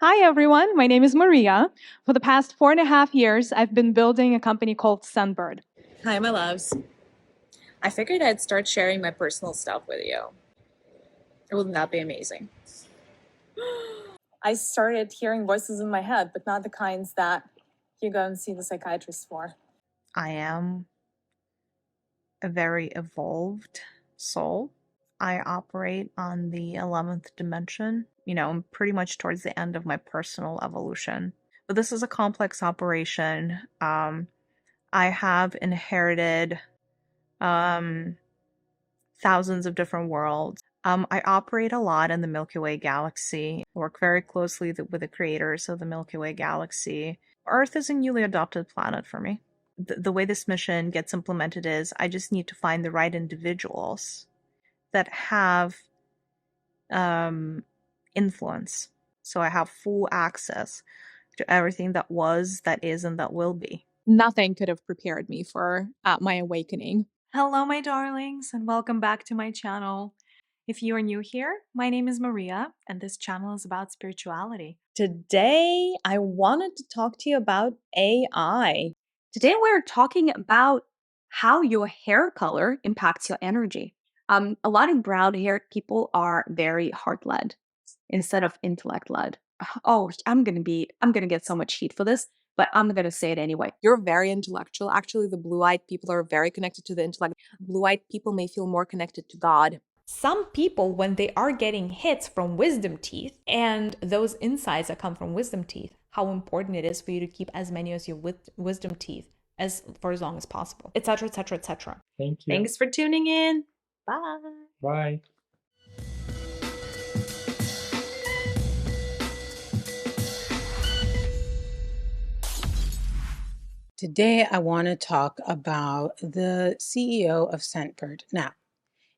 Hi, everyone. My name is Maria. For the past 4.5 years, I've been building a company called Scentbird. Hi, my loves. I figured I'd start sharing my personal stuff with you. Wouldn't that be amazing? I started hearing voices in my head, but not the kinds that you go and see the psychiatrist for. I am a very evolved soul. I operate on the 11th dimension. I'm pretty much towards the end of my personal evolution. But this is a complex operation. I have inherited um, thousands of different worlds. I operate a lot in the Milky Way galaxy. I work very closely with the creators of the Milky Way galaxy. Earth is a newly adopted planet for me. The way this mission gets implemented is I just need to find the right individuals that have influence. So I have full access to everything that was, that is, and that will be. Nothing could have prepared me for my awakening. Hello, my darlings, and welcome back to my channel. If you are new here, my name is Maria, and this channel is about spirituality. Today, I wanted to talk to you about AI. Today, we're talking about how your hair color impacts your energy. A lot of brown-haired people are very heart-led instead of intellect-led. Oh, I'm gonna get so much heat for this, but I'm gonna say it anyway. You're very intellectual. Actually, the blue-eyed people are very connected to the intellect. Blue-eyed people may feel more connected to God. Some people, when they are getting hits from wisdom teeth and those insights that come from wisdom teeth, how important it is for you to keep as many as your wisdom teeth for as long as possible, etc., etc., etc. Thank you. Thanks for tuning in. Bye. Bye. Today, I want to talk about the CEO of Scentbird. Now,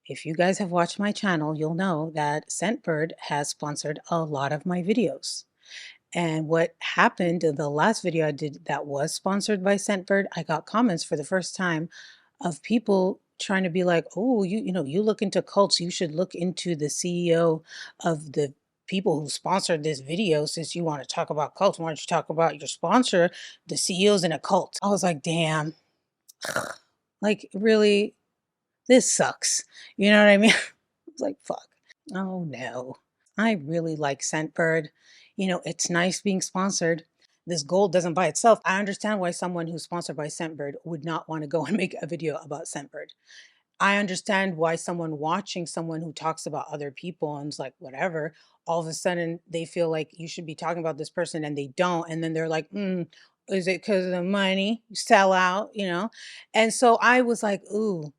if you guys have watched my channel, you'll know that Scentbird has sponsored a lot of my videos. And what happened in the last video I did that was sponsored by Scentbird, I got comments for the first time of people trying to be like, oh, you look into cults, you should look into the CEO of the people who sponsored this video. Since you want to talk about cults, why don't you talk about your sponsor, the CEOs in a cult? I was like, damn, like really, this sucks. You know what I mean? I was like, fuck. Oh no. I really like Scentbird. It's nice being sponsored. This gold doesn't by itself. I understand why someone who's sponsored by Scentbird would not want to go and make a video about Scentbird. I understand why someone watching someone who talks about other people and is like, whatever, all of a sudden they feel like you should be talking about this person and they don't. And then they're like, is it because of the money? You sell out? And so I was like, ooh,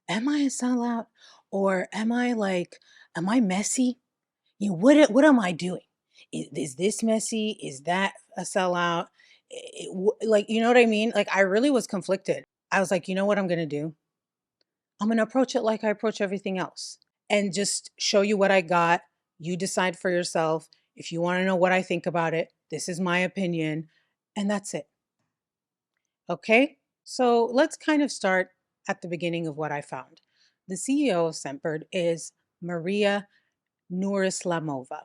am I a sellout? Or am I messy? What am I doing? Is this messy? Is that a sellout? Like, you know what I mean? Like, I really was conflicted. I was like, you know what I'm going to do? I'm going to approach it like I approach everything else and just show you what I got. You decide for yourself. If you want to know what I think about it, this is my opinion. And that's it. Okay. So let's kind of start at the beginning of what I found. The CEO of Scentbird is Maria Nourislamova.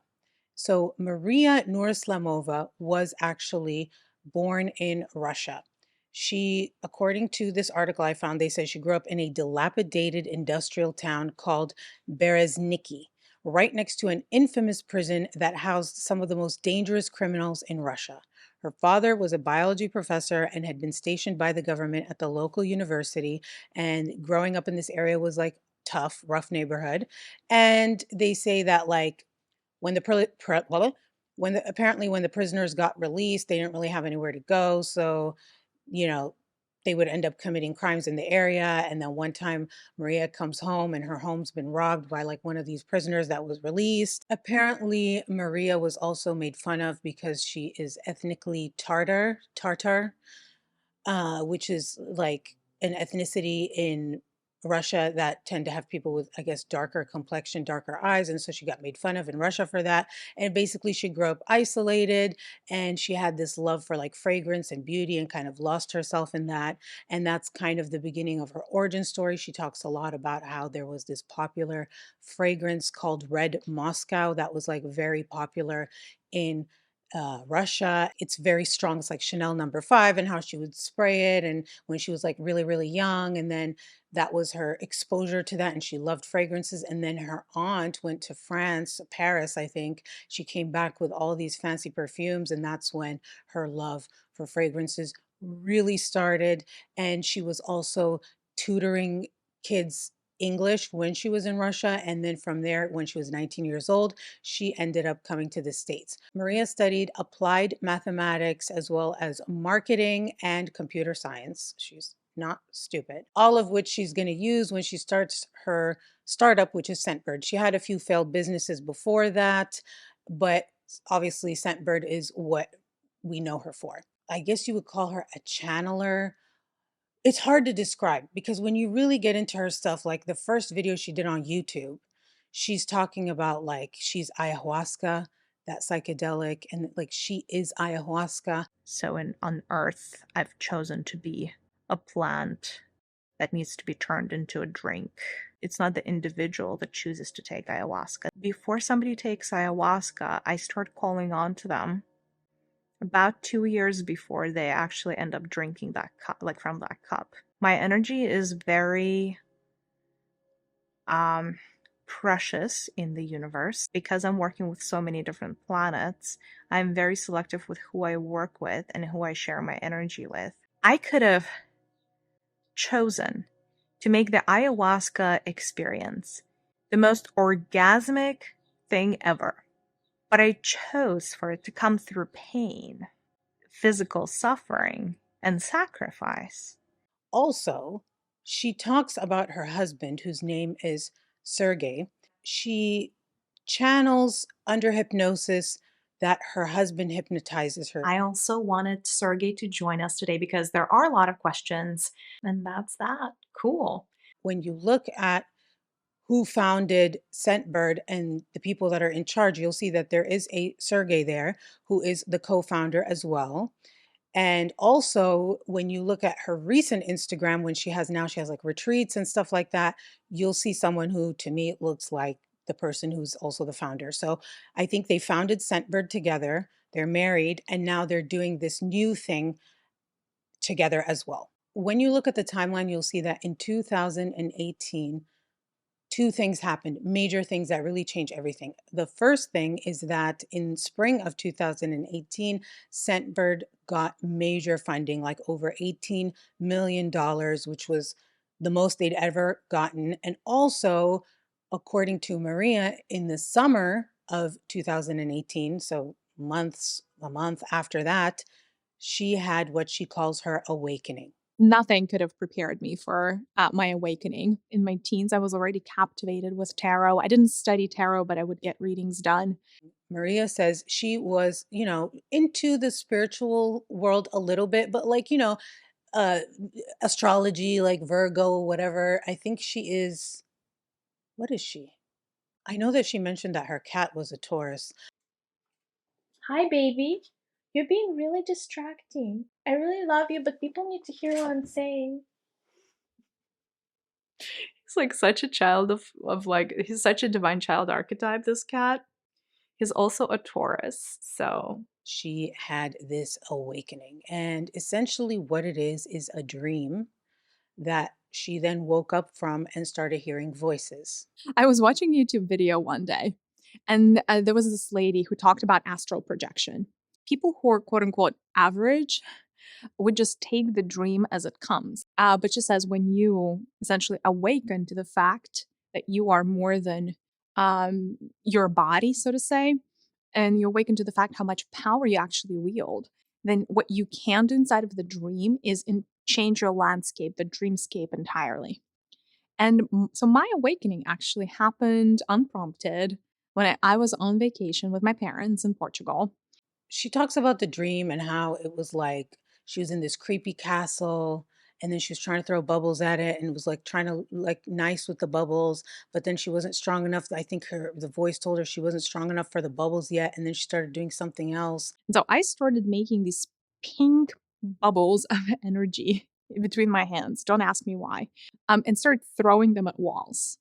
So Maria Nourislamova was actually born in Russia. She, according to this article I found, they said she grew up in a dilapidated industrial town called Berezniki, right next to an infamous prison that housed some of the most dangerous criminals in Russia. Her father was a biology professor and had been stationed by the government at the local university. And growing up in this area was like tough, rough neighborhood. And they say that like when apparently when the prisoners got released, they didn't really have anywhere to go. So, you know, they would end up committing crimes in the area. And then one time Maria comes home and her home's been robbed by like one of these prisoners that was released. Apparently, Maria was also made fun of because she is ethnically Tartar, which is like an ethnicity in Russia that tend to have people with, I guess, darker complexion, darker eyes. And so she got made fun of in Russia for that. And basically, she grew up isolated and she had this love for like fragrance and beauty and kind of lost herself in that. And that's kind of the beginning of her origin story. She talks a lot about how there was this popular fragrance called Red Moscow that was like very popular in Russia. It's very strong. It's like Chanel #5 and how she would spray it. And when she was like really, really young. And then that was her exposure to that. And she loved fragrances. And then her aunt went to France, Paris, I think. She came back with all these fancy perfumes. And that's when her love for fragrances really started. And she was also tutoring kids English when she was in Russia. And then from there, when she was 19 years old, she ended up coming to the States. Maria studied applied mathematics as well as marketing and computer science. She's not stupid, all of which she's going to use when she starts her startup, which is Scentbird. She had a few failed businesses before that, but obviously Scentbird is what we know her for. I guess you would call her a channeler. It's hard to describe because when you really get into her stuff, like the first video she did on YouTube, she's talking about like she's ayahuasca, that psychedelic, and like she is ayahuasca. So on Earth, I've chosen to be a plant that needs to be turned into a drink. It's not the individual that chooses to take ayahuasca. Before somebody takes ayahuasca, I start calling on to them about 2 years before they actually end up drinking that cup, like from that cup. My energy is very precious in the universe. Because I'm working with so many different planets, I'm very selective with who I work with and who I share my energy with. I could have chosen to make the ayahuasca experience the most orgasmic thing ever, but I chose for it to come through pain, physical suffering, and sacrifice. Also, she talks about her husband, whose name is Sergey. She channels under hypnosis that her husband hypnotizes her. I also wanted Sergey to join us today because there are a lot of questions, and that's that. Cool. When you look at who founded Scentbird and the people that are in charge, you'll see that there is a Sergey there who is the co-founder as well. And also, when you look at her recent Instagram, when she has like retreats and stuff like that, you'll see someone who, to me, looks like the person who's also the founder. So I think they founded Scentbird together. They're married, and now they're doing this new thing together as well. When you look at the timeline, you'll see that in 2018, two things happened, major things that really change everything. The first thing is that in spring of 2018, Scentbird got major funding, like over $18 million, which was the most they'd ever gotten. And also, according to Maria, in the summer of 2018, so a month after that, she had what she calls her awakening. Nothing could have prepared me for my awakening. In my teens, I was already captivated with tarot. I didn't study tarot, but I would get readings done. Maria says she was, into the spiritual world a little bit, but like, uh, astrology, like Virgo, whatever. I think she is, what is she? I know that she mentioned that her cat was a Taurus. Hi, baby. You're being really distracting. I really love you, but people need to hear what I'm saying. He's like such a child of like, he's such a divine child archetype, this cat. He's also a Taurus, so. She had this awakening. And essentially, what it is a dream that she then woke up from and started hearing voices. I was watching a YouTube video one day, and there was this lady who talked about astral projection. People who are quote unquote average would just take the dream as it comes. But she says when you essentially awaken to the fact that you are more than your body, so to say, and you awaken to the fact how much power you actually wield, then what you can do inside of the dream is change your landscape, the dreamscape entirely. And so my awakening actually happened unprompted when I was on vacation with my parents in Portugal. She talks about the dream and how it was like she was in this creepy castle and then she was trying to throw bubbles at it and was like trying to like nice with the bubbles, but then she wasn't strong enough. I think the voice told her she wasn't strong enough for the bubbles yet, and then she started doing something else. So I started making these pink bubbles of energy between my hands. Don't ask me why. And started throwing them at walls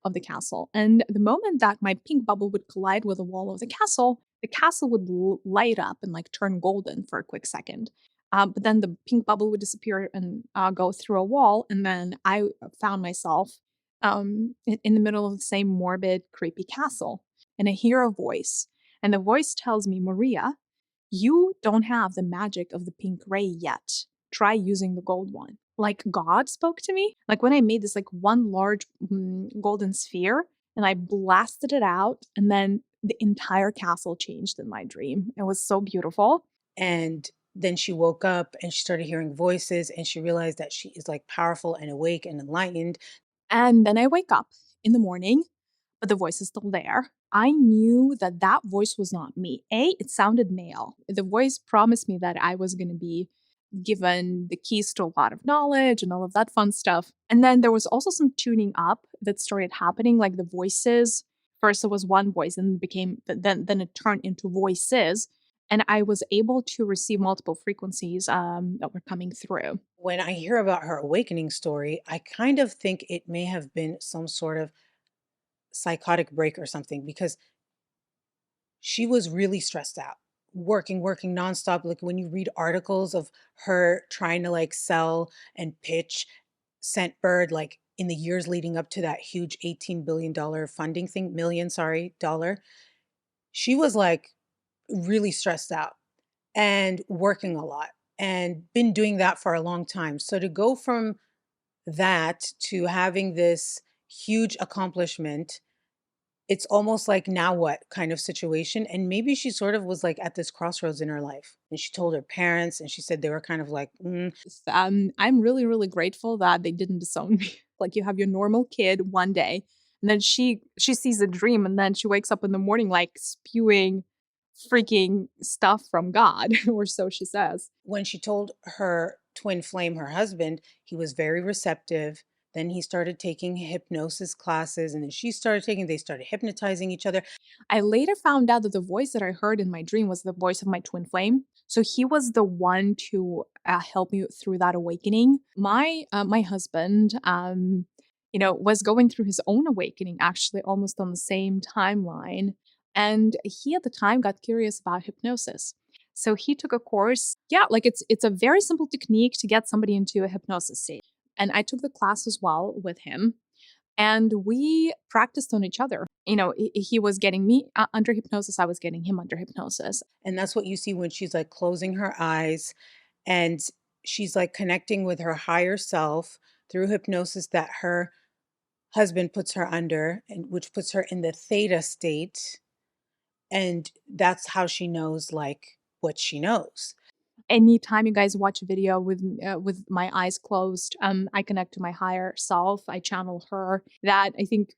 of the castle. And the moment that my pink bubble would collide with the wall of the castle, the castle would light up and like turn golden for a quick second. But then the pink bubble would disappear and go through a wall. And then I found myself in the middle of the same morbid, creepy castle. And I hear a voice. And the voice tells me, Maria, you don't have the magic of the pink ray yet. Try using the gold one. Like God spoke to me. Like when I made this like one large golden sphere and I blasted it out, and then the entire castle changed in my dream. It was so beautiful. And then she woke up and she started hearing voices and she realized that she is like powerful and awake and enlightened. And then I wake up in the morning, but the voice is still there. I knew that that voice was not me. It sounded male. The voice promised me that I was going to be given the keys to a lot of knowledge and all of that fun stuff. And then there was also some tuning up that started happening, like the voices. First, it was one voice, and then it turned into voices. And I was able to receive multiple frequencies that were coming through. When I hear about her awakening story, I kind of think it may have been some sort of psychotic break or something, because she was really stressed out, working nonstop. Like when you read articles of her trying to like sell and pitch Scentbird, like in the years leading up to that huge $18 billion funding thing, million, sorry, dollar, she was like really stressed out and working a lot and been doing that for a long time. So to go from that to having this huge accomplishment, it's almost like now what kind of situation. And maybe she sort of was like at this crossroads in her life. And she told her parents and she said they were kind of like, I'm really, really grateful that they didn't disown me. Like you have your normal kid one day, and then she sees a dream, and then she wakes up in the morning like spewing freaking stuff from God, or so she says. When she told her twin flame, her husband, he was very receptive. Then he started taking hypnosis classes, and then they started hypnotizing each other. I later found out that the voice that I heard in my dream was the voice of my twin flame. So he was the one to help me through that awakening. My husband, was going through his own awakening, actually almost on the same timeline. And he at the time got curious about hypnosis. So he took a course. Yeah, like it's a very simple technique to get somebody into a hypnosis state. And I took the class as well with him. And we practiced on each other. He was getting me under hypnosis. I was getting him under hypnosis. And that's what you see when she's like closing her eyes and she's like connecting with her higher self through hypnosis that her husband puts her under, and which puts her in the theta state. And that's how she knows like what she knows. Anytime you guys watch a video with my eyes closed, I connect to my higher self. I channel her. That I think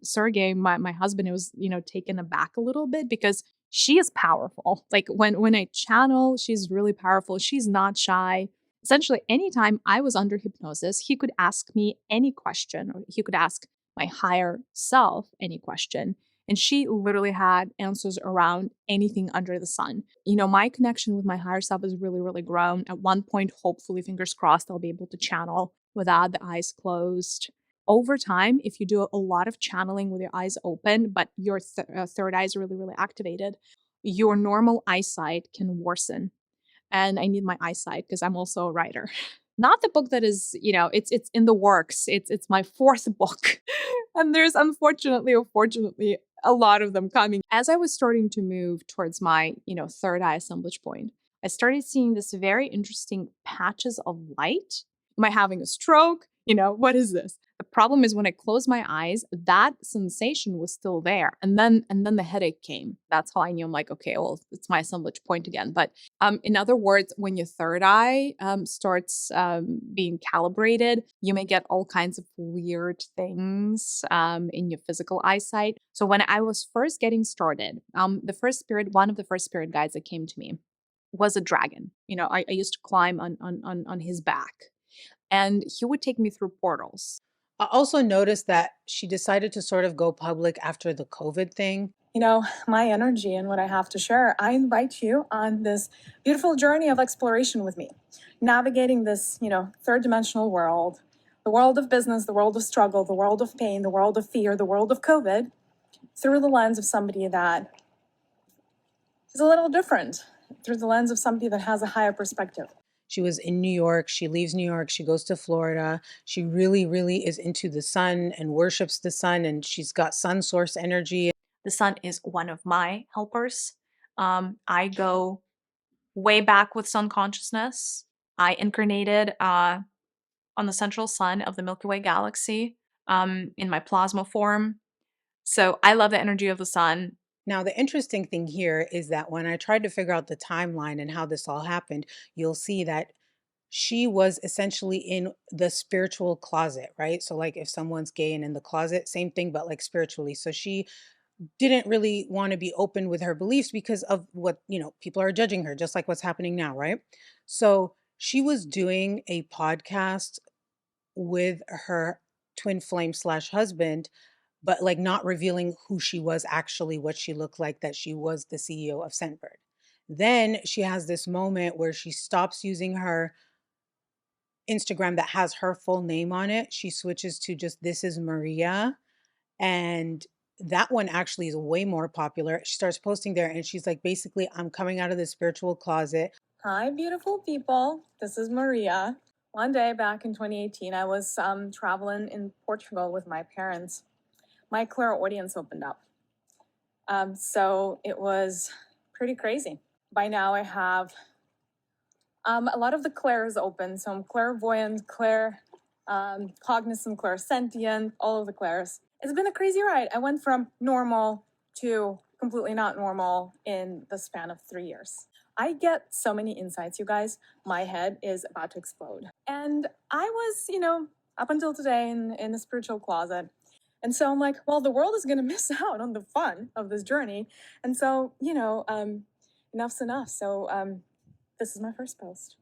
Sergey, my husband, was taken aback a little bit because she is powerful. Like when I channel, she's really powerful. She's not shy. Essentially, anytime I was under hypnosis, he could ask me any question, or he could ask my higher self any question. And she literally had answers around anything under the sun. My connection with my higher self has really, really grown. At one point, hopefully, fingers crossed, I'll be able to channel without the eyes closed. Over time, if you do a lot of channeling with your eyes open, but your third eye is really, really activated, your normal eyesight can worsen. And I need my eyesight because I'm also a writer. Not the book that is, it's in the works. It's my fourth book. And there's unfortunately or fortunately a lot of them coming. As I was starting to move towards my, third eye assemblage point, I started seeing this very interesting patches of light. Am I having a stroke? What is this? The problem is when I closed my eyes, that sensation was still there. And then the headache came. That's how I knew. I'm like, okay, well, it's my assemblage point again. But in other words, when your third eye starts being calibrated, you may get all kinds of weird things in your physical eyesight. So when I was first getting started, one of the first spirit guides that came to me was a dragon. I used to climb on his back. And he would take me through portals. I also noticed that she decided to sort of go public after the COVID thing. My energy and what I have to share, I invite you on this beautiful journey of exploration with me, navigating this, third dimensional world, the world of business, the world of struggle, the world of pain, the world of fear, the world of COVID, through the lens of somebody that is a little different through the lens of somebody that has a higher perspective. She was in New York. She leaves New York. She goes to Florida. She really, really is into the sun and worships the sun. And she's got sun source energy. The sun is one of my helpers. I go way back with sun consciousness. I incarnated on the central sun of the Milky Way galaxy in my plasma form. So I love the energy of the sun. Now, the interesting thing here is that when I tried to figure out the timeline and how this all happened, you'll see that she was essentially in the spiritual closet, right? So, like if someone's gay and in the closet, same thing, but like spiritually. So she didn't really want to be open with her beliefs because of what, people are judging her, just like what's happening now, right? So she was doing a podcast with her twin flame slash husband, but like not revealing who she was actually, what she looked like, that she was the CEO of Scentbird. Then she has this moment where she stops using her Instagram that has her full name on it. She switches to just "This is Maria." And that one actually is way more popular. She starts posting there and she's like, basically, I'm coming out of the spiritual closet. Hi, beautiful people. This is Maria. One day back in 2018, I was traveling in Portugal with my parents. My clairaudience opened up. So it was pretty crazy. By now I have a lot of the clairs open. So I'm clairvoyant, cognizant, clairsentient, all of the clairs. It's been a crazy ride. I went from normal to completely not normal in the span of 3 years. I get so many insights, you guys. My head is about to explode. And I was, up until today in the spiritual closet. And so I'm like, well, the world is going to miss out on the fun of this journey. And so, enough's enough. So this is my first post.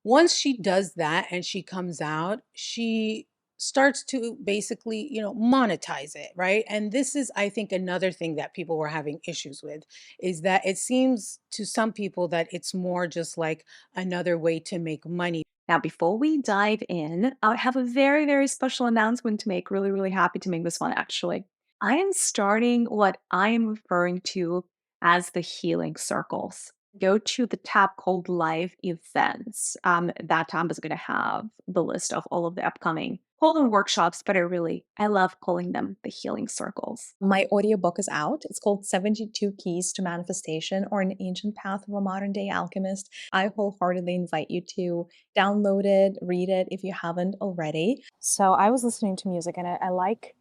Once she does that and she comes out, she starts to basically, monetize it, right? And this is, I think, another thing that people were having issues with is that it seems to some people that it's more just like another way to make money. Now, before we dive in, I have a very, very special announcement to make. Really, really happy to make this one, actually. I am starting what I am referring to as the healing circles. Go to the tab called Live Events. That tab is going to have the list of all of the upcoming call them workshops, but I love calling them the healing circles. My audiobook is out. It's called 72 Keys to Manifestation, or An Ancient Path of a Modern Day Alchemist. I wholeheartedly invite you to download it, read it if you haven't already. So I was listening to music, and I like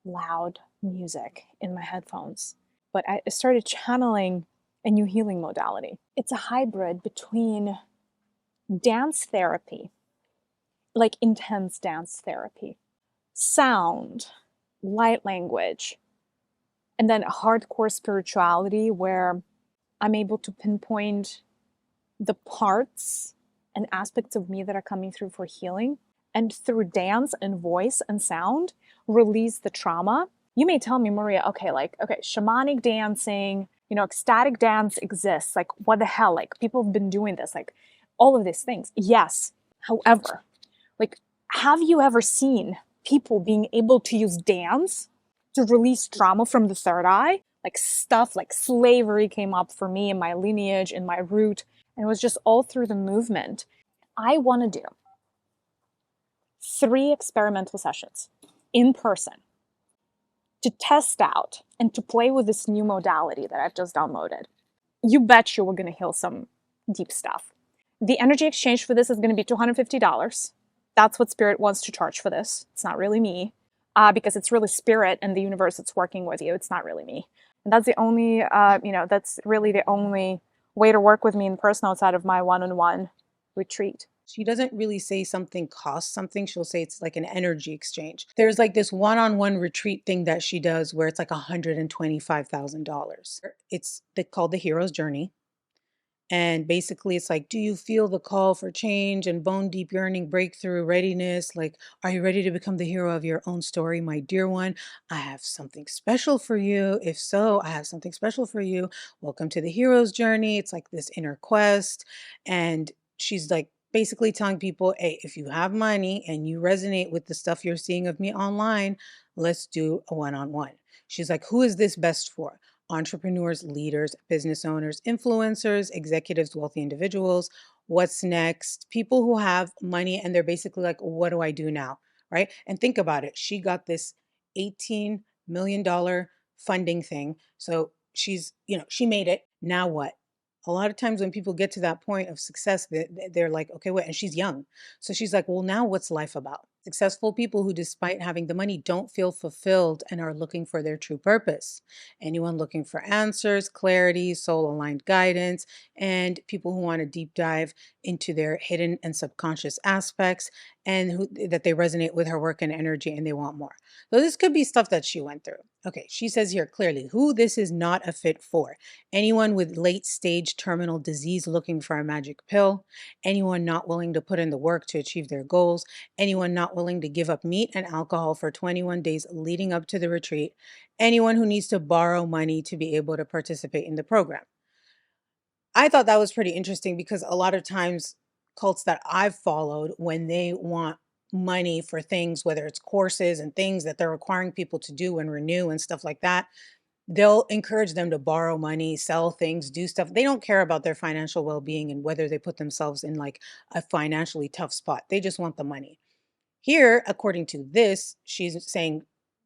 loud music in my headphones, but I started channeling a new healing modality. It's a hybrid between dance therapy, like intense dance therapy, sound, light language, and then hardcore spirituality where I'm able to pinpoint the parts and aspects of me that are coming through for healing, and through dance and voice and sound, release the trauma. You may tell me, Maria, okay, shamanic dancing, ecstatic dance exists. Like, what the hell? Like, people have been doing this, like all of these things. Yes. However, have you ever seen people being able to use dance to release trauma from the third eye? Like stuff like slavery came up for me in my lineage, in my root, and it was just all through the movement. I want to do 3 experimental sessions in person to test out and to play with this new modality that I've just downloaded. You bet you we're going to heal some deep stuff. The energy exchange for this is going to be $250. That's what Spirit wants to charge for this. It's not really me, because it's really Spirit and the universe that's working with you. It's not really me. And that's the only, that's really the only way to work with me in person outside of my one-on-one retreat. She doesn't really say something costs something. She'll say it's like an energy exchange. There's like this one-on-one retreat thing that she does where it's like $125,000. It's called the Hero's Journey. And basically it's like, do you feel the call for change and bone deep yearning, breakthrough, readiness? Like, are you ready to become the hero of your own story, my dear one? I have something special for you. If so, I have something special for you. Welcome to the hero's journey. It's like this inner quest. And she's like basically telling people, hey, if you have money and you resonate with the stuff you're seeing of me online, let's do a one-on-one. She's like, who is this best for? entrepreneurs, leaders, business owners, influencers, executives, wealthy individuals. What's next? People who have money and they're basically like, what do I do now? Right? And think about it. She got this $18 million funding thing. So she made it. Now what? A lot of times when people get to that point of success, they're like, okay, what? And she's young. So she's like, well, now what's life about? Successful people who, despite having the money, don't feel fulfilled and are looking for their true purpose. Anyone looking for answers, clarity, soul aligned guidance, and people who want to deep dive into their hidden and subconscious aspects and that they resonate with her work and energy and they want more. So this could be stuff that she went through. Okay, she says here clearly who this is not a fit for. Anyone with late stage terminal disease looking for a magic pill, anyone not willing to put in the work to achieve their goals, anyone not willing to give up meat and alcohol for 21 days leading up to the retreat, anyone who needs to borrow money to be able to participate in the program. I thought that was pretty interesting because a lot of times cults that I've followed, when they want money for things, whether it's courses and things that they're requiring people to do and renew and stuff like that, they'll encourage them to borrow money, sell things, do stuff. They don't care about their financial well-being and whether they put themselves in like a financially tough spot. They just want the money. Here, according to this, she's saying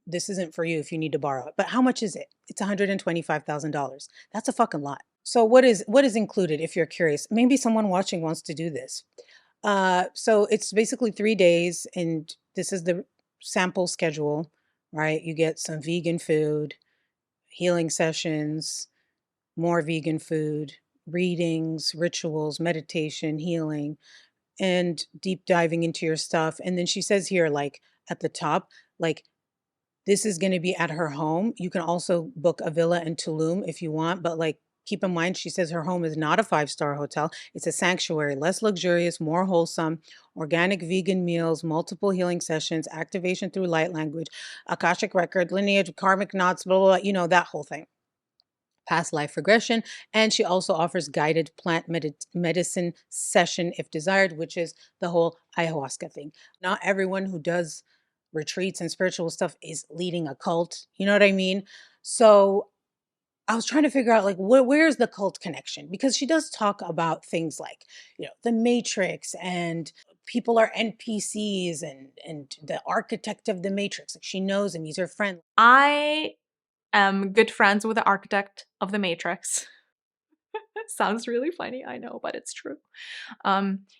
this isn't for you if you need to borrow it. But how much is it? It's $125,000. That's a fucking lot. So what is included if you're curious? Maybe someone watching wants to do this. So it's basically 3 days, and this is the sample schedule, right? You get some vegan food, healing sessions, more vegan food, readings, rituals, meditation, healing, and deep diving into your stuff. And then she says here, like at the top, like this is going to be at her home. You can also book a villa in Tulum if you want, but like keep in mind, she says her home is not a 5-star hotel. It's a sanctuary, less luxurious, more wholesome, organic vegan meals, multiple healing sessions, activation through light language, Akashic record, lineage, karmic knots, blah, blah, blah, that whole thing. Past life regression, and she also offers guided plant medicine session if desired, which is the whole ayahuasca thing. Not everyone who does retreats and spiritual stuff is leading a cult. You know what I mean? So I was trying to figure out like where's the cult connection, because she does talk about things like the Matrix and people are NPCs and the architect of the Matrix. Like she knows him; he's her friend. I am good friends with the architect of the Matrix. Sounds really funny, I know, but it's true.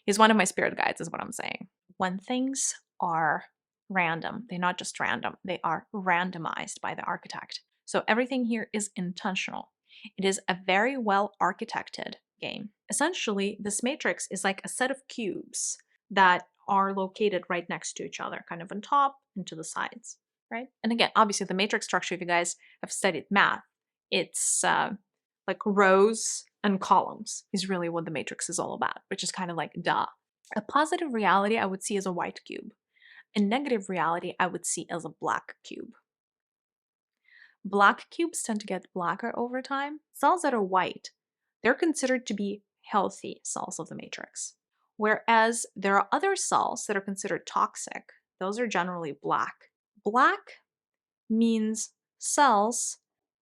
He's one of my spirit guides, is what I'm saying. When things are random, they're not just random, they are randomized by the architect. So everything here is intentional. It is a very well architected game. Essentially, this matrix is like a set of cubes that are located right next to each other, kind of on top and to the sides, right? And again, obviously the matrix structure, if you guys have studied math, it's like rows and columns is really what the matrix is all about, which is kind of like duh. A positive reality I would see as a white cube. A negative reality I would see as a black cube. Black cubes tend to get blacker over time. Cells that are white, they're considered to be healthy cells of the matrix. Whereas there are other cells that are considered toxic. Those are generally black. Black means cells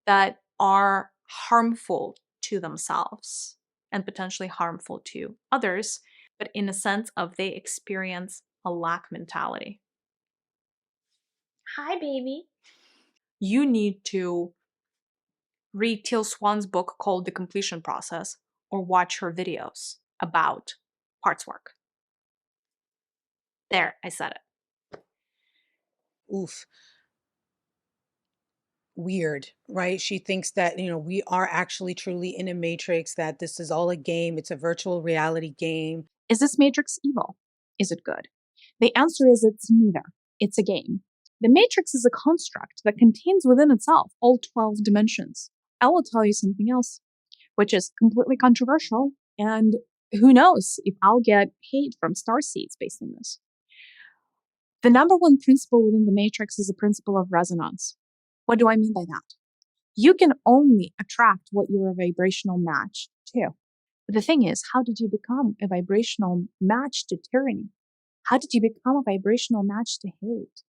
that are harmful to themselves and potentially harmful to others, but in a sense of they experience a lack mentality. Hi, baby. You need to read Teal Swan's book called The Completion Process or watch her videos about parts work. There, I said it. Oof. Weird, right? She thinks that, we are actually truly in a matrix, that this is all a game. It's a virtual reality game. Is this matrix evil? Is it good? The answer is it's neither. It's a game. The matrix is a construct that contains within itself all 12 dimensions. I will tell you something else, which is completely controversial, and who knows if I'll get hate from starseeds based on this. The number one principle within the matrix is the principle of resonance. What do I mean by that? You can only attract what you're a vibrational match to. But the thing is, how did you become a vibrational match to tyranny? How did you become a vibrational match to hate?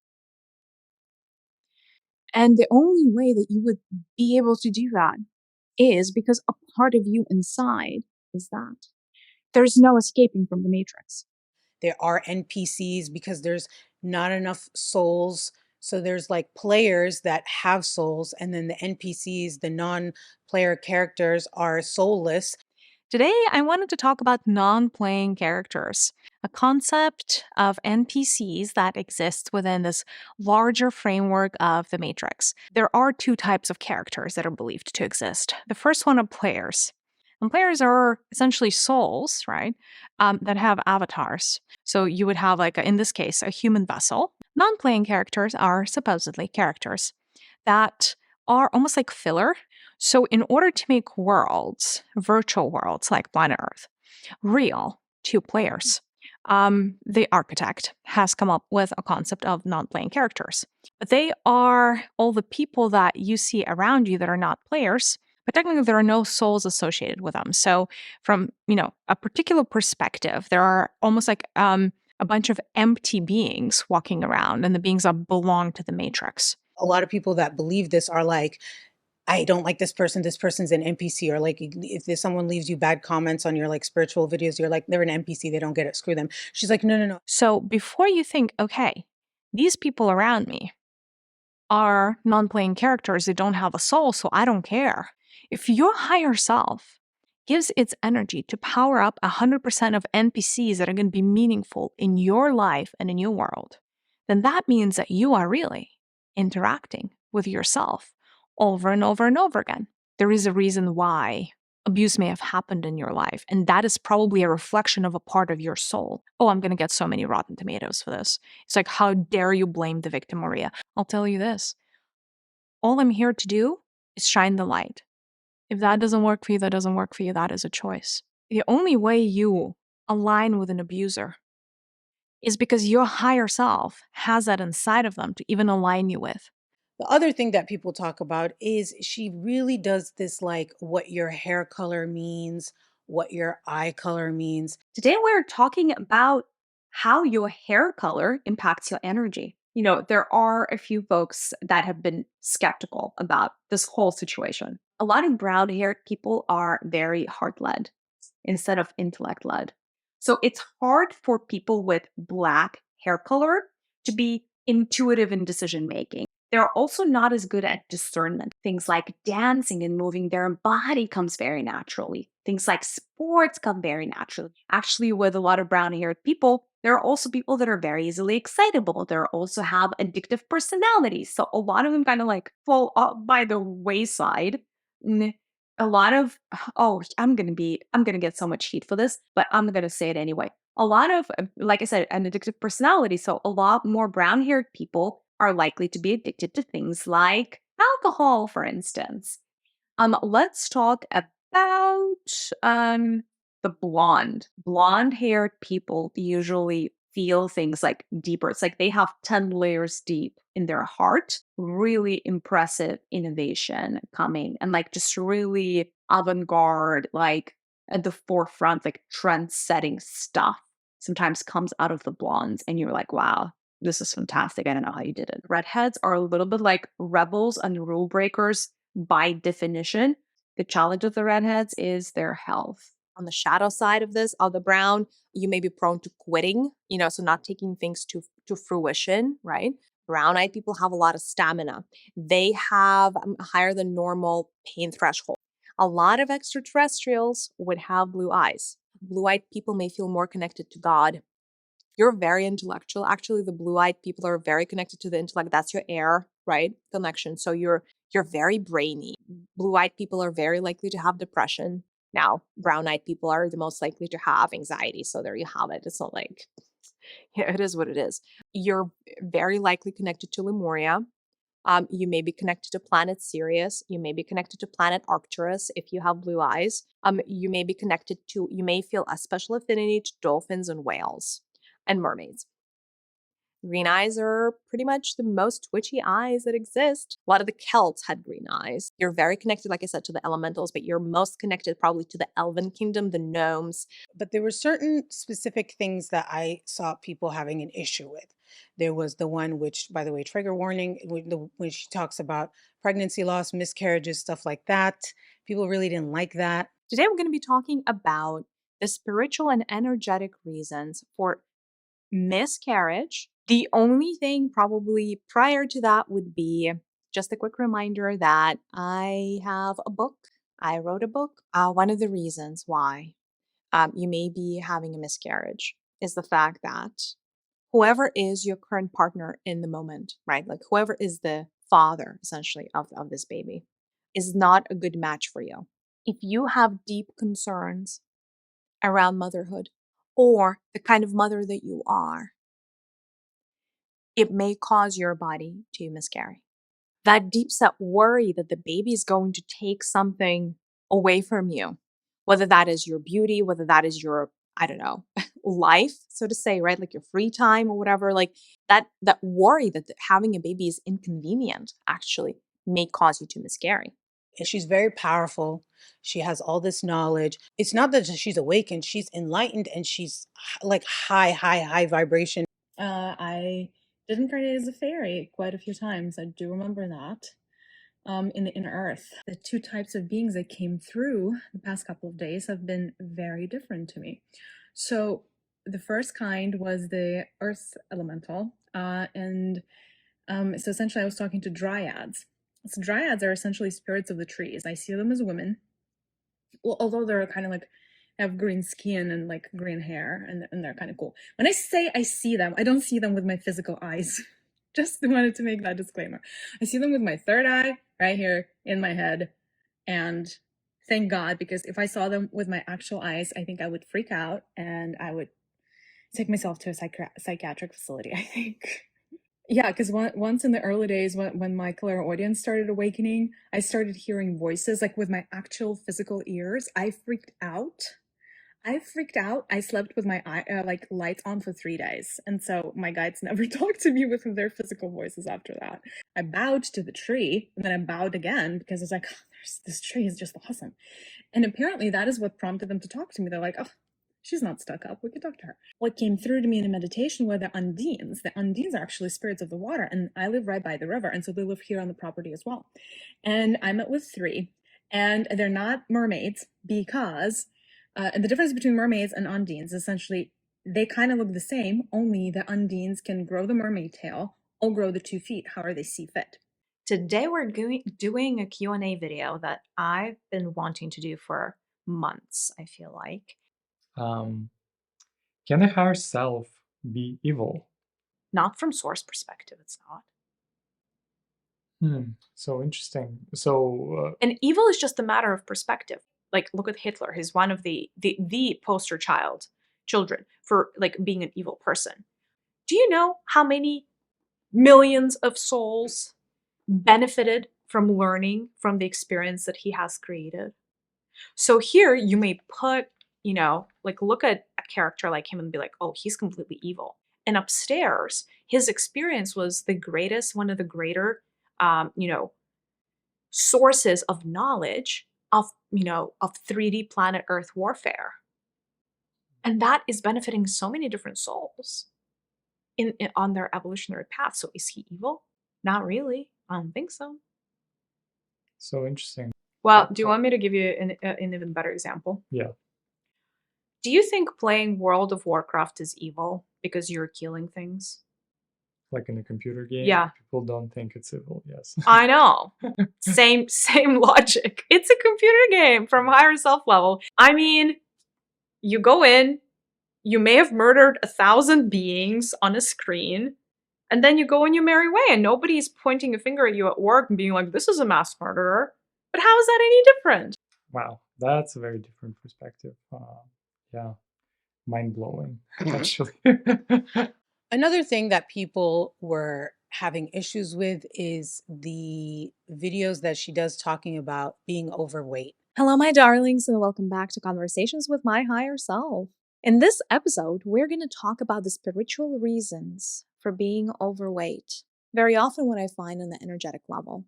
And the only way that you would be able to do that is because a part of you inside is that. There's no escaping from the matrix. There are NPCs because there's not enough souls. So there's like players that have souls, and then the NPCs, the non-player characters, are soulless. Today, I wanted to talk about non playing characters, a concept of NPCs that exists within this larger framework of the Matrix. There are two types of characters that are believed to exist. The first one are players. And players are essentially souls, right, that have avatars. So you would have, like, in this case, a human vessel. Non playing characters are supposedly characters that are almost like filler. So, in order to make worlds, virtual worlds like planet Earth, real to players, the architect has come up with a concept of non playing characters. But they are all the people that you see around you that are not players, but technically there are no souls associated with them. So, from a particular perspective, there are almost like a bunch of empty beings walking around, and the beings that belong to the Matrix. A lot of people that believe this are like, I don't like this person's an NPC. Or like, if there's someone leaves you bad comments on your like spiritual videos, you're like, they're an NPC, they don't get it, screw them. She's like, no, no, no. So before you think, okay, these people around me are non-playing characters, they don't have a soul, so I don't care. If your higher self gives its energy to power up 100% of NPCs that are going to be meaningful in your life and in your world, then that means that you are really interacting with yourself over and over and over again. There is a reason why abuse may have happened in your life, and that is probably a reflection of a part of your soul. Oh, I'm going to get so many rotten tomatoes for this. It's like, how dare you blame the victim, Maria? I'll tell you this. All I'm here to do is shine the light. If that doesn't work for you, that doesn't work for you. That is a choice. The only way you align with an abuser is because your higher self has that inside of them to even align you with. The other thing that people talk about is she really does this like what your hair color means, what your eye color means. Today, we're talking about how your hair color impacts your energy. There are a few folks that have been skeptical about this whole situation. A lot of brown haired people are very heart led instead of intellect led. So it's hard for people with black hair color to be intuitive in decision making. They're also not as good at discernment. Things like dancing and moving their body comes very naturally. Things like sports come very naturally. Actually, with a lot of brown-haired people, there are also people that are very easily excitable. They also have addictive personalities. So a lot of them kind of like fall by the wayside. A lot of, I'm going to get so much heat for this, but I'm going to say it anyway. A lot of, like I said, an addictive personality. So a lot more brown-haired people are likely to be addicted to things like alcohol, for instance. Let's talk about the blonde-haired people usually feel things like deeper. It's like they have 10 layers deep in their heart. Really impressive innovation coming, and like just really avant-garde, like at the forefront, like trend-setting stuff sometimes comes out of the blondes, and you're like, wow, this is fantastic. I don't know how you did it. Redheads are a little bit like rebels and rule breakers by definition. The challenge of the redheads is their health. On the shadow side of this, of the brown, you may be prone to quitting, so not taking things to fruition, right? Brown-eyed people have a lot of stamina. They have a higher than normal pain threshold. A lot of extraterrestrials would have blue eyes. Blue-eyed people may feel more connected to God. You're very intellectual. Actually, the blue-eyed people are very connected to the intellect. That's your air, right? Connection. So you're very brainy. Blue-eyed people are very likely to have depression. Now, brown-eyed people are the most likely to have anxiety. So there you have it. It's not like, yeah, it is what it is. You're very likely connected to Lemuria. You may be connected to planet Sirius. You may be connected to planet Arcturus if you have blue eyes. You may feel a special affinity to dolphins and whales and mermaids. Green eyes are pretty much the most twitchy eyes that exist. A lot of the Celts had green eyes. You're very connected, like I said, to the elementals, but you're most connected probably to the elven kingdom, the gnomes. But there were certain specific things that I saw people having an issue with. There was the one which, by the way, trigger warning, when she talks about pregnancy loss, miscarriages, stuff like that. People really didn't like that. Today, we're going to be talking about the spiritual and energetic reasons for miscarriage. The only thing probably prior to that would be just a quick reminder that I have a book. I wrote a book. One of the reasons why you may be having a miscarriage is the fact that whoever is your current partner in the moment, right? Like whoever is the father essentially of this baby is not a good match for you. If you have deep concerns around motherhood or the kind of mother that you are, it may cause your body to miscarry. That deep set worry that the baby is going to take something away from you, whether that is your beauty, whether that is your, I don't know, life, so to say, right? Like your free time or whatever, like that worry that having a baby is inconvenient actually may cause you to miscarry. And she's very powerful. She has all this knowledge. It's not that she's awakened, she's enlightened, and she's like high vibration. I did incarnate as a fairy quite a few times. I do remember that. In the inner earth, the two types of beings that came through the past couple of days have been very different to me. So the first kind was the earth elemental, and so essentially I was talking to dryads. So dryads are essentially spirits of the trees. I see them as women, well, although they're kind of like have green skin and like green hair, and they're kind of cool. When I say I see them, I don't see them with my physical eyes. Just wanted to make that disclaimer. I see them with my third eye right here in my head, and thank God, because if I saw them with my actual eyes, I think I would freak out and I would take myself to a psychiatric facility, I think. Yeah, because once in the early days when my clairaudience started awakening, I started hearing voices like with my actual physical ears. I freaked out. I slept with my like lights on for 3 days. And so my guides never talked to me with their physical voices after that. I bowed to the tree and then I bowed again because it's like, oh, this tree is just awesome. And apparently that is what prompted them to talk to me. They're like, oh, she's not stuck up. We can talk to her. What came through to me in a meditation were the undines. The undines are actually spirits of the water. And I live right by the river. And so they live here on the property as well. And I met with 3. And they're not mermaids because, and the difference between mermaids and undines, essentially, they kind of look the same, only the undines can grow the mermaid tail or grow the 2 feet, however they see fit. Today we're doing a Q&A video that I've been wanting to do for months, I feel like. Can a higher self be evil? Not from source perspective, it's not. So interesting. So and evil is just a matter of perspective. Like, look at Hitler. He's one of the poster children for like being an evil person. Do you know how many millions of souls benefited from learning from the experience that he has created? So here you may put, you know, like look at a character like him and be like, oh, he's completely evil. And upstairs, his experience was the greatest, one of the greater, you know, sources of knowledge of, you know, of 3D planet Earth warfare. And that is benefiting so many different souls on their evolutionary path. So is he evil? Not really. I don't think so. So interesting. Well, do you want me to give you an even better example? Yeah. Do you think playing World of Warcraft is evil because you're killing things? Like in a computer game? Yeah. People don't think it's evil, yes. I know. Same logic. It's a computer game from higher self level. I mean, you go in, you may have murdered 1,000 beings on a screen, and then you go on your merry way, and nobody's pointing a finger at you at work and being like, this is a mass murderer. But how is that any different? Wow, that's a very different perspective. Yeah, mind-blowing, actually. Another thing that people were having issues with is the videos that she does talking about being overweight. Hello, my darlings, and welcome back to Conversations with My Higher Self. In this episode, we're going to talk about the spiritual reasons for being overweight. Very often, what I find on the energetic level,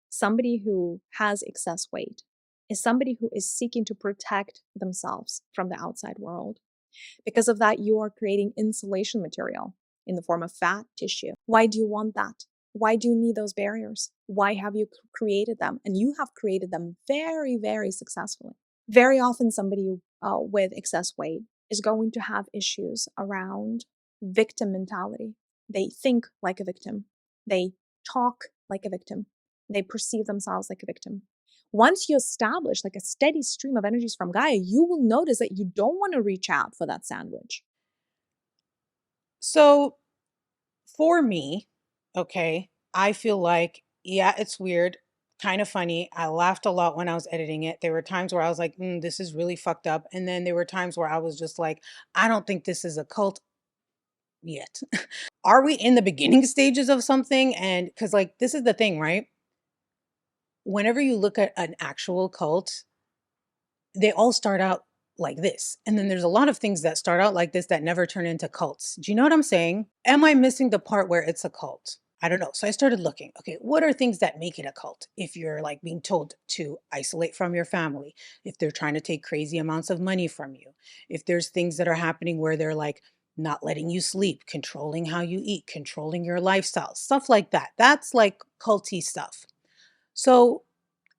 somebody who has excess weight is somebody who is seeking to protect themselves from the outside world. Because of that, you are creating insulation material in the form of fat tissue. Why do you want that? Why do you need those barriers? Why have you created them? And you have created them very, very successfully. Very often, somebody with excess weight is going to have issues around victim mentality. They think like a victim. They talk like a victim. They perceive themselves like a victim. Once you establish like a steady stream of energies from Gaia, you will notice that you don't want to reach out for that sandwich. So for me, okay, I feel like, yeah, it's weird, kind of funny. I laughed a lot when I was editing it. There were times where I was like, this is really fucked up. And then there were times where I was just like, I don't think this is a cult yet. Are we in the beginning stages of something? And because, like, this is the thing, right? Whenever you look at an actual cult, they all start out like this. And then there's a lot of things that start out like this that never turn into cults. Do you know what I'm saying? Am I missing the part where it's a cult? I don't know. So I started looking, okay, what are things that make it a cult? If you're like being told to isolate from your family, if they're trying to take crazy amounts of money from you, if there's things that are happening where they're like not letting you sleep, controlling how you eat, controlling your lifestyle, stuff like that. That's like culty stuff. So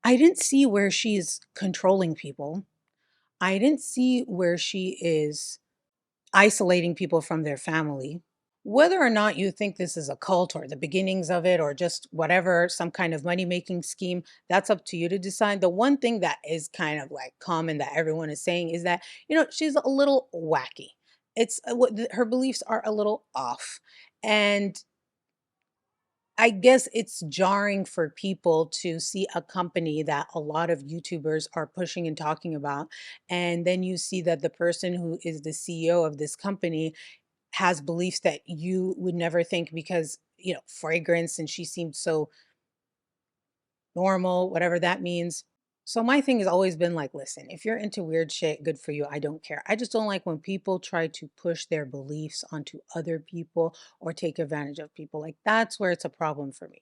I didn't see where she's controlling people. I didn't see where she is isolating people from their family. Whether or not you think this is a cult or the beginnings of it or just whatever, some kind of money making scheme, that's up to you to decide. The one thing that is kind of like common that everyone is saying is that, she's a little wacky. Her beliefs are a little off. And I guess it's jarring for people to see a company that a lot of YouTubers are pushing and talking about. And then you see that the person who is the CEO of this company has beliefs that you would never think because, fragrance, and she seemed so normal, whatever that means. So my thing has always been like, listen, if you're into weird shit, good for you. I don't care. I just don't like when people try to push their beliefs onto other people or take advantage of people. Like that's where it's a problem for me.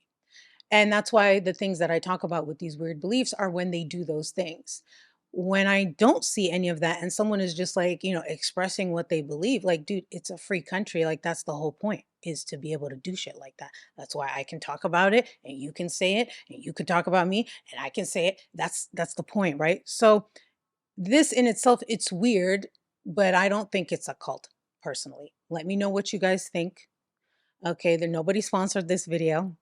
And that's why the things that I talk about with these weird beliefs are when they do those things. When I don't see any of that and someone is just like, expressing what they believe, like, dude, it's a free country. Like, that's the whole point is to be able to do shit like that. That's why I can talk about it and you can say it and you can talk about me and I can say it. That's the point, right? So this in itself, it's weird, but I don't think it's a cult personally. Let me know what you guys think. Okay, then nobody sponsored this video.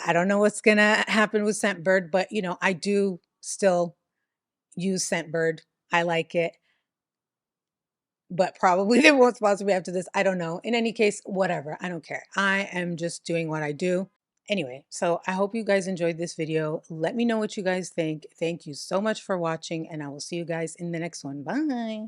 I don't know what's gonna happen with Scentbird, but I do still use Scentbird. I like it, but probably they won't sponsor me after this. I don't know. In any case, whatever. I don't care. I am just doing what I do. Anyway, so I hope you guys enjoyed this video. Let me know what you guys think. Thank you so much for watching, and I will see you guys in the next one. Bye.